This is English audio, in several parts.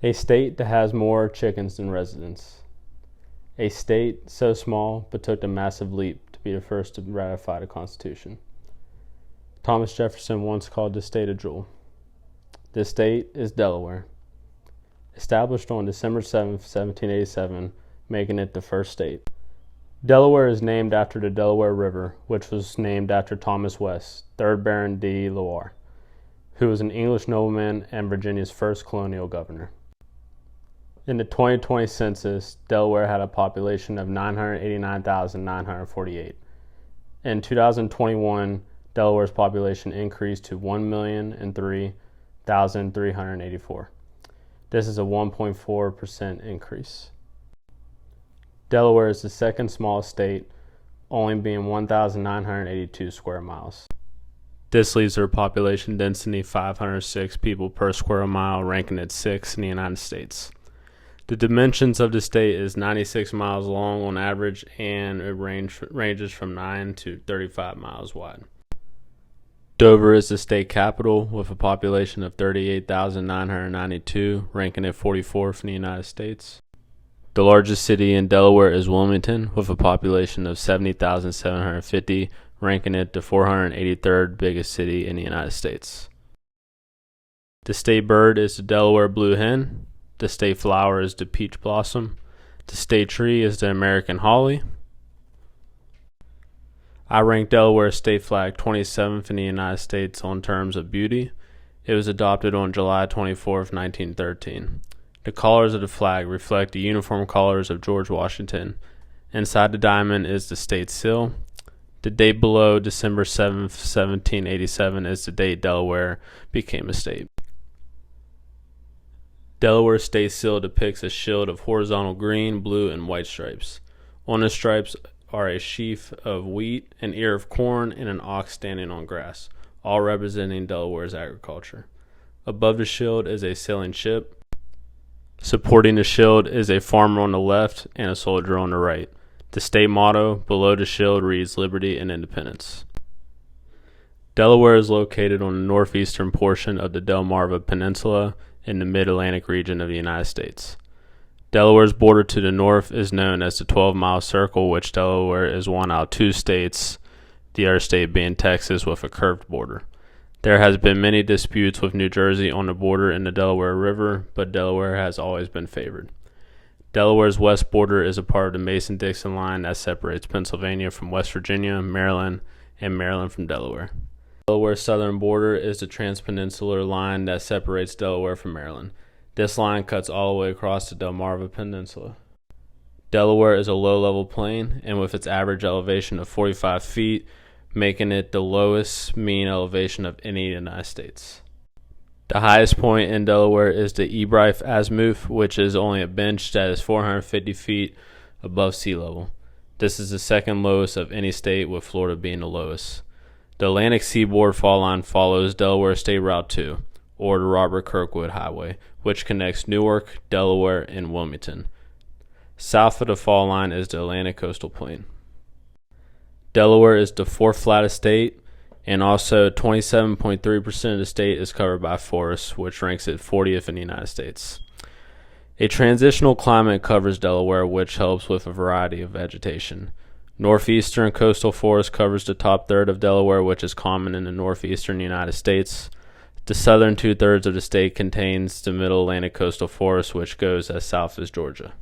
A state that has more chickens than residents. A state so small but took a massive leap to be the first to ratify the Constitution. Thomas Jefferson once called this state a jewel. This state is Delaware. Established on December 7, 1787, making it the first state. Delaware is named after the Delaware River, which was named after Thomas West, 3rd Baron de Delaware, who was an English nobleman and Virginia's first colonial governor. In the 2020 census, Delaware had a population of 989,948. In 2021, Delaware's population increased to 1,003,384. This is a 1.4% increase. Delaware is the second smallest state, only being 1,982 square miles. This leaves their population density 506 people per square mile, ranking it 6th in the United States. The dimensions of the state is 96 miles long on average, and it ranges from 9 to 35 miles wide. Dover is the state capital with a population of 38,992, ranking it 44th in the United States. The largest city in Delaware is Wilmington, with a population of 70,750, ranking it the 483rd biggest city in the United States. The state bird is the Delaware blue hen. The state flower is the peach blossom. The state tree is the American holly. I rank Delaware's state flag 27th in the United States on terms of beauty. It was adopted on July 24, 1913. The colors of the flag reflect the uniform colors of George Washington. Inside the diamond is the state seal. The date below, December 7, 1787, is the date Delaware became a state. Delaware's state seal depicts a shield of horizontal green, blue, and white stripes. On the stripes are a sheaf of wheat, an ear of corn, and an ox standing on grass, all representing Delaware's agriculture. Above the shield is a sailing ship. Supporting the shield is a farmer on the left and a soldier on the right. The state motto below the shield reads Liberty and Independence. Delaware is located on the northeastern portion of the Delmarva Peninsula in the mid-Atlantic region of the United States. Delaware's border to the north is known as the 12-mile circle, which Delaware is one out of two states, the other state being Texas with a curved border. There has been many disputes with New Jersey on the border in the Delaware River, but Delaware has always been favored. Delaware's west border is a part of the Mason-Dixon line that separates Pennsylvania from West Virginia, Maryland, and Maryland from Delaware. Delaware's southern border is the transpeninsular line that separates Delaware from Maryland. This line cuts all the way across the Delmarva Peninsula. Delaware is a low-level plain, and with its average elevation of 45 feet, making it the lowest mean elevation of any United States. The highest point in Delaware is the Ebrife Azimuth, which is only a bench that is 450 feet above sea level. This is the second lowest of any state, with Florida being the lowest. The Atlantic Seaboard Fall Line follows Delaware State Route 2, or the Robert Kirkwood Highway, which connects Newark, Delaware, and Wilmington. South of the fall line is the Atlantic Coastal Plain. Delaware is the fourth flattest state, and also 27.3% of the state is covered by forests, which ranks it 40th in the United States. A transitional climate covers Delaware, which helps with a variety of vegetation. Northeastern coastal forest covers the top third of Delaware, which is common in the northeastern United States. The southern two-thirds of the state contains the middle Atlantic coastal forest, which goes as south as Georgia.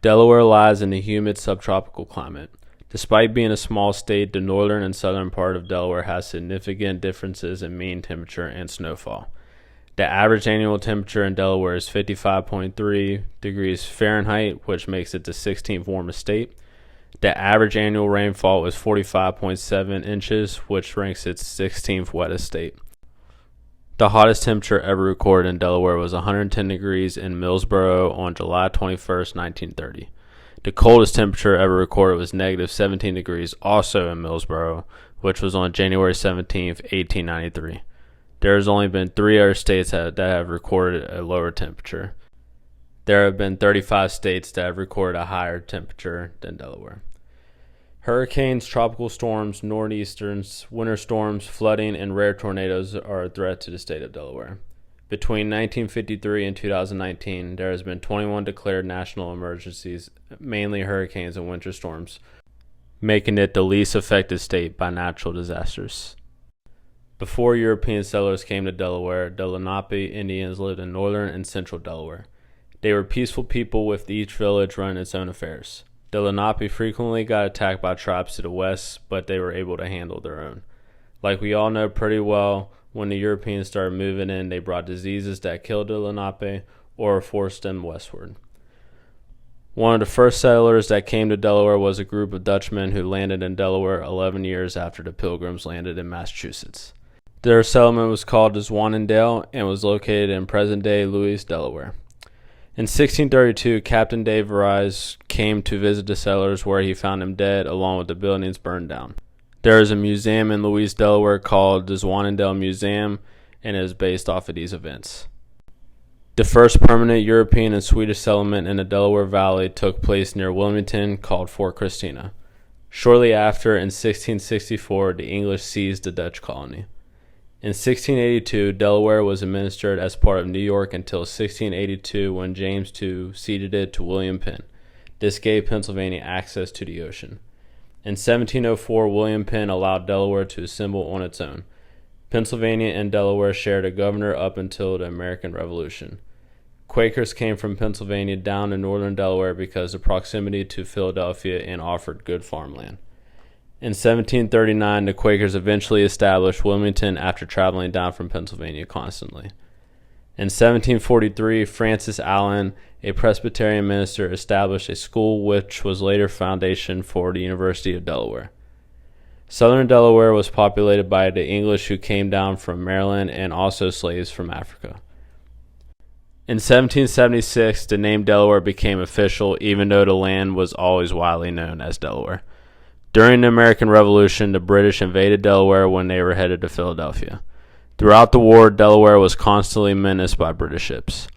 Delaware lies in the humid subtropical climate. Despite being a small state, the northern and southern part of Delaware has significant differences in mean temperature and snowfall. The average annual temperature in Delaware is 55.3 degrees Fahrenheit, which makes it the 16th warmest state. The average annual rainfall is 45.7 inches, which ranks it 16th wettest state. The hottest temperature ever recorded in Delaware was 110 degrees in Millsboro on July 21st, 1930. The coldest temperature ever recorded was negative 17 degrees, also in Millsboro, which was on January 17, 1893. There has only been 3 other states that have recorded a lower temperature. There have been 35 states that have recorded a higher temperature than Delaware. Hurricanes, tropical storms, nor'easters, winter storms, flooding, and rare tornadoes are a threat to the state of Delaware. Between 1953 and 2019, there has been 21 declared national emergencies, mainly hurricanes and winter storms, making it the least affected state by natural disasters. Before European settlers came to Delaware, the Lenape Indians lived in northern and central Delaware. They were peaceful people with each village running its own affairs. The Lenape frequently got attacked by tribes to the west, but they were able to handle their own. Like we all know pretty well, when the Europeans started moving in, they brought diseases that killed the Lenape or forced them westward. One of the first settlers that came to Delaware was a group of Dutchmen who landed in Delaware 11 years after the Pilgrims landed in Massachusetts. Their settlement was called Zwannendale and was located in present-day Louis, Delaware. In 1632, Captain Dave Verise came to visit the settlers, where he found them dead along with the buildings burned down. There is a museum in Louis, Delaware called the Zwannendale Museum, and it is based off of these events. The first permanent European and Swedish settlement in the Delaware Valley took place near Wilmington, called Fort Christina. Shortly after, in 1664, the English seized the Dutch colony. In 1682, Delaware was administered as part of New York until 1682, when James II ceded it to William Penn. This gave Pennsylvania access to the ocean. In 1704, William Penn allowed Delaware to assemble on its own. Pennsylvania and Delaware shared a governor up until the American Revolution. Quakers came from Pennsylvania down to northern Delaware because of proximity to Philadelphia and offered good farmland. In 1739, the Quakers eventually established Wilmington after traveling down from Pennsylvania constantly. In 1743, Francis Allen, a Presbyterian minister, established a school which was later foundation for the University of Delaware. Southern Delaware was populated by the English who came down from Maryland and also slaves from Africa. In 1776, the name Delaware became official, even though the land was always widely known as Delaware. During the American Revolution, the British invaded Delaware when they were headed to Philadelphia. Throughout the war, Delaware was constantly menaced by British ships.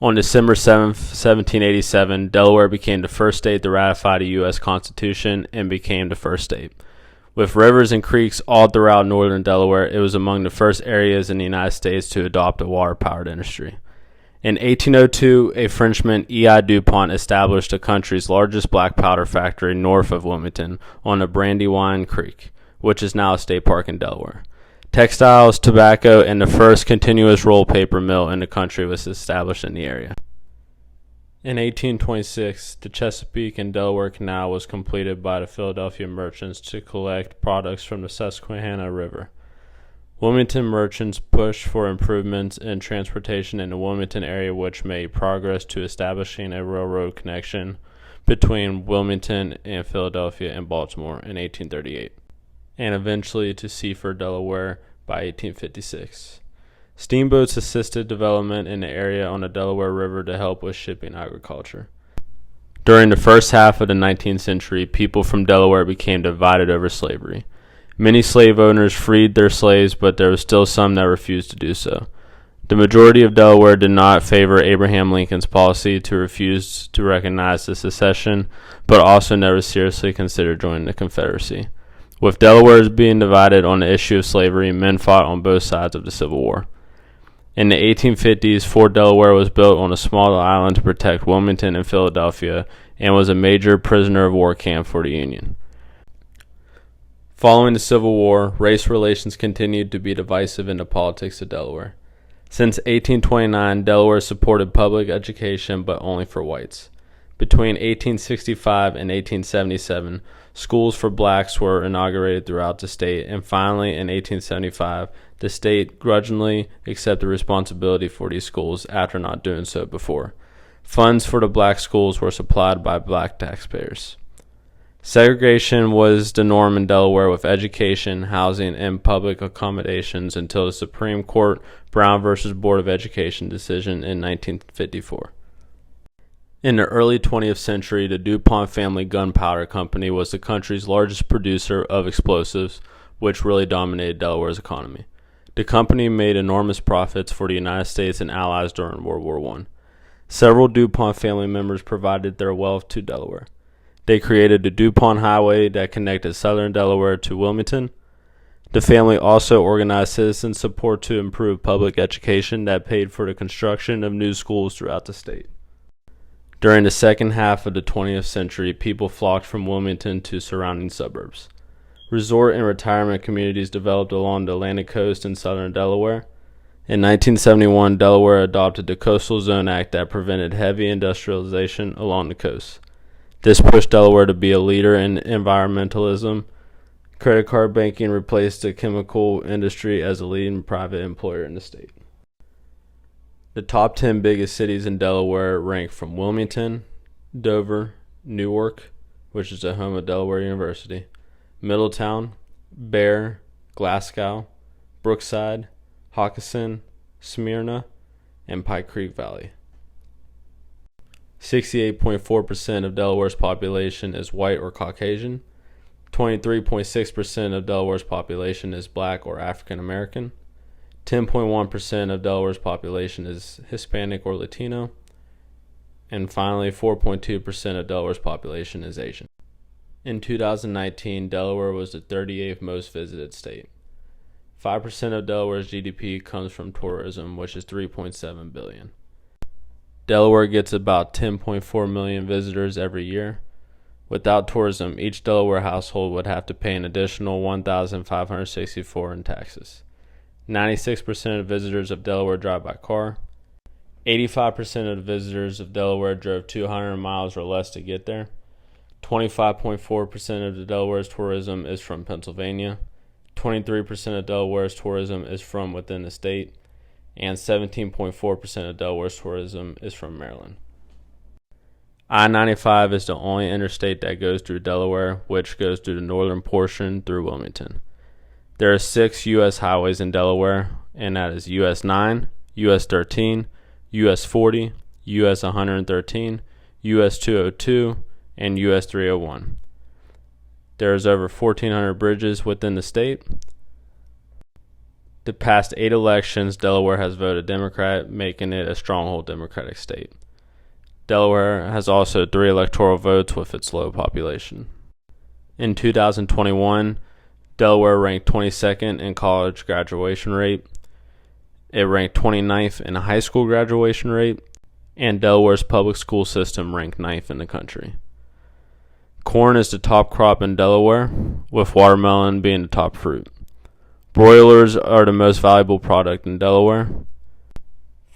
On December 7, 1787, Delaware became the first state to ratify the U.S. Constitution and became the first state. With rivers and creeks all throughout northern Delaware, it was among the first areas in the United States to adopt a water-powered industry. In 1802, a Frenchman, E.I. DuPont, established the country's largest black powder factory north of Wilmington on the Brandywine Creek, which is now a state park in Delaware. Textiles, tobacco, and the first continuous roll paper mill in the country was established in the area. In 1826, the Chesapeake and Delaware Canal was completed by the Philadelphia merchants to collect products from the Susquehanna River. Wilmington merchants pushed for improvements in transportation in the Wilmington area, which made progress to establishing a railroad connection between Wilmington and Philadelphia and Baltimore in 1838, and eventually to Seaford, Delaware by 1856. Steamboats assisted development in the area on the Delaware River to help with shipping agriculture. During the first half of the 19th century, people from Delaware became divided over slavery. Many slave owners freed their slaves, but there were still some that refused to do so. The majority of Delaware did not favor Abraham Lincoln's policy to refuse to recognize the secession, but also never seriously considered joining the Confederacy. With Delaware being divided on the issue of slavery, men fought on both sides of the Civil War. In the 1850s, Fort Delaware was built on a small island to protect Wilmington and Philadelphia and was a major prisoner of war camp for the Union. Following the Civil War, race relations continued to be divisive in the politics of Delaware. Since 1829, Delaware supported public education, but only for whites. Between 1865 and 1877, schools for blacks were inaugurated throughout the state, and finally, in 1875, the state grudgingly accepted responsibility for these schools after not doing so before. Funds for the black schools were supplied by black taxpayers. Segregation was the norm in Delaware with education, housing, and public accommodations until the Supreme Court Brown v. Board of Education decision in 1954. In the early 20th century, the DuPont Family Gunpowder Company was the country's largest producer of explosives, which really dominated Delaware's economy. The company made enormous profits for the United States and Allies during World War I. Several DuPont family members provided their wealth to Delaware. They created the DuPont Highway that connected southern Delaware to Wilmington. The family also organized citizen support to improve public education that paid for the construction of new schools throughout the state. During the second half of the 20th century, people flocked from Wilmington to surrounding suburbs. Resort and retirement communities developed along the Atlantic coast in southern Delaware. In 1971, Delaware adopted the Coastal Zone Act that prevented heavy industrialization along the coast. This pushed Delaware to be a leader in environmentalism. Credit card banking replaced the chemical industry as a leading private employer in the state. The top 10 biggest cities in Delaware rank from Wilmington, Dover, Newark, which is the home of Delaware University, Middletown, Bear, Glasgow, Brookside, Hockessin, Smyrna, and Pike Creek Valley. 68.4% of Delaware's population is white or Caucasian. 23.6% of Delaware's population is black or African American. 10.1% of Delaware's population is Hispanic or Latino. And finally, 4.2% of Delaware's population is Asian. In 2019, Delaware was the 38th most visited state. 5% of Delaware's GDP comes from tourism, which is $3.7 billion. Delaware gets about 10.4 million visitors every year. Without tourism, each Delaware household would have to pay an additional $1,564 in taxes. 96% of visitors of Delaware drive by car. 85% of the visitors of Delaware drove 200 miles or less to get there. 25.4% of the Delaware's tourism is from Pennsylvania. 23% of Delaware's tourism is from within the state. And 17.4% of Delaware's tourism is from Maryland. I-95 is the only interstate that goes through Delaware, which goes through the northern portion through Wilmington. There are 6 U.S. highways in Delaware, and that is US 9, US 13, US 40, US 113, US 202, and US 301. There is over 1,400 bridges within the state. The past 8 elections, Delaware has voted Democrat, making it a stronghold Democratic state. Delaware has also 3 electoral votes with its low population. In 2021, Delaware ranked 22nd in college graduation rate. It ranked 29th in high school graduation rate, and Delaware's public school system ranked 9th in the country. Corn is the top crop in Delaware, with watermelon being the top fruit. Broilers are the most valuable product in Delaware.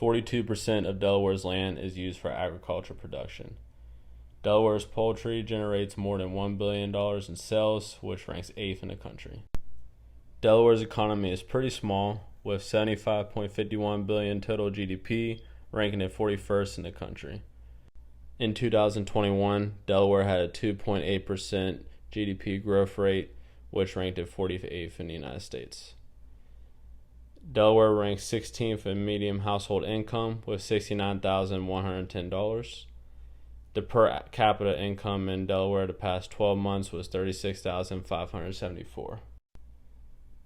42% of Delaware's land is used for agriculture production. Delaware's poultry generates more than $1 billion in sales, which ranks 8th in the country. Delaware's economy is pretty small, with $75.51 billion total GDP, ranking it 41st in the country. In 2021, Delaware had a 2.8% GDP growth rate, which ranked it 48th in the United States. Delaware ranks 16th in median household income with $69,110. The per capita income in Delaware the past 12 months was $36,574.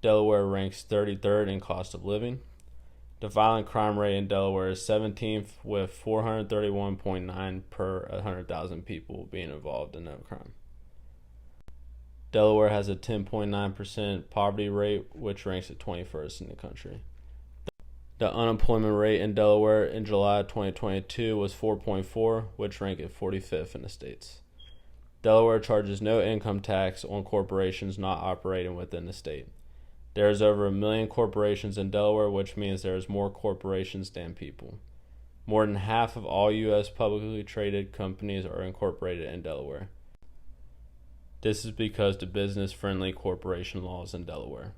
Delaware ranks 33rd in cost of living. The violent crime rate in Delaware is 17th with 431.9 per 100,000 people being involved in that crime. Delaware has a 10.9% poverty rate, which ranks at 21st in the country. The unemployment rate in Delaware in July 2022 was 4.4, which ranked at 45th in the states. Delaware charges no income tax on corporations not operating within the state. There is over 1 million corporations in Delaware, which means there is more corporations than people. More than half of all U.S. publicly traded companies are incorporated in Delaware. This is because the business-friendly corporation laws in Delaware.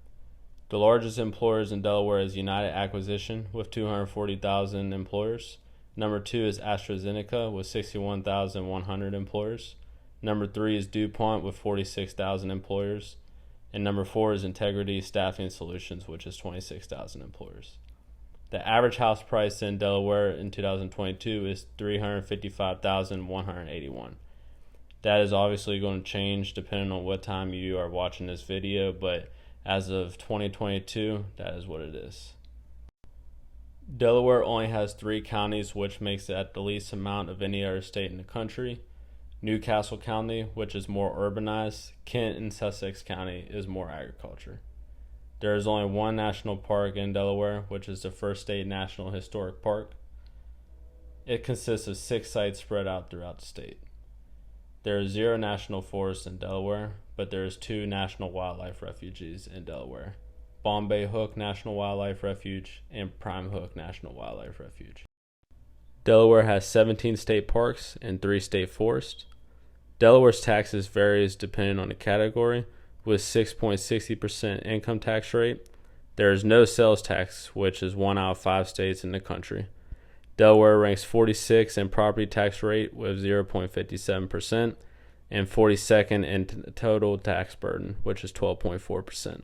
The largest employers in Delaware is United Acquisition with 240,000 employers. Number 2 is AstraZeneca with 61,100 employers. Number 3 is DuPont with 46,000 employers. And number 4 is Integrity Staffing Solutions, which is 26,000 employers. The average house price in Delaware in 2022 is $355,181. That is obviously going to change depending on what time you are watching this video, but as of 2022, that is what it is. Delaware only has 3 counties, which makes it the least amount of any other state in the country. Newcastle County, which is more urbanized. Kent and Sussex County is more agriculture. There is only one national park in Delaware, which is the First State National Historic Park. It consists of 6 sites spread out throughout the state. There are 0 national forests in Delaware, but there is 2 national wildlife refuges in Delaware: Bombay Hook National Wildlife Refuge and Prime Hook National Wildlife Refuge. Delaware has 17 state parks and 3 state forests. Delaware's taxes varies depending on the category, with 6.60% income tax rate. There is no sales tax, which is 1 out of 5 states in the country. Delaware ranks 46 in property tax rate with 0.57% and 42nd in total tax burden, which is 12.4%.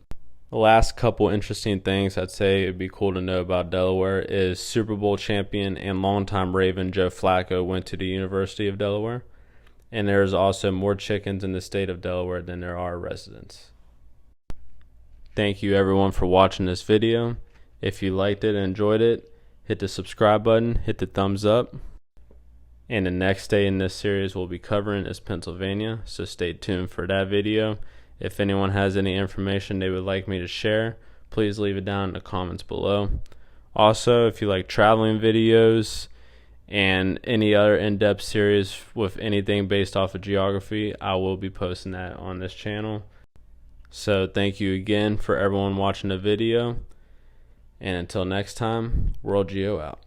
The last couple interesting things I'd say it'd be cool to know about Delaware is Super Bowl champion and longtime Raven Joe Flacco went to the University of Delaware. And there is also more chickens in the state of Delaware than there are residents. Thank you everyone for watching this video. If you liked it and enjoyed it, hit the subscribe button, hit the thumbs up. And the next state in this series we'll be covering is Pennsylvania, so stay tuned for that video. If anyone has any information they would like me to share, please leave it down in the comments below. Also, if you like traveling videos and any other in-depth series with anything based off of geography, I will be posting that on this channel. So thank you again for everyone watching the video, and until next time, World Geo out.